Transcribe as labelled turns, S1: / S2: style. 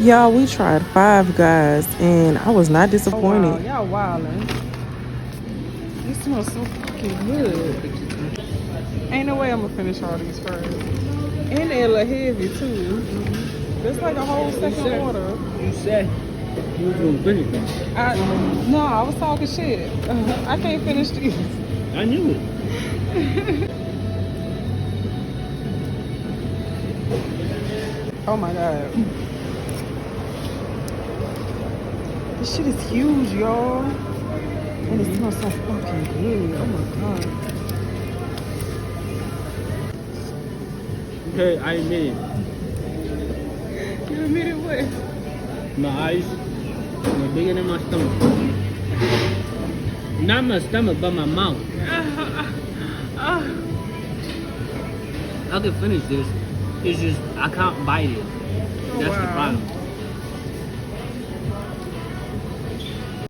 S1: Y'all, we tried Five Guys and I was not
S2: Oh wow,
S1: disappointed.
S2: y'all wildin'. It smells so fucking good. Ain't no way I'm gonna finish all these first. And they're a little heavy too. That's like a whole second order.
S3: You said you was gonna finish them.
S2: No, I was talking shit. I can't finish these.
S3: I knew it.
S2: Oh my god. This shit is huge, y'all. And it smells so fucking good. Oh my god.
S3: Okay, I admit it.
S2: You admit it what?
S3: My eyes were bigger than my stomach. Not my stomach, but my mouth. I can finish this. It's just I can't bite it. That's the problem.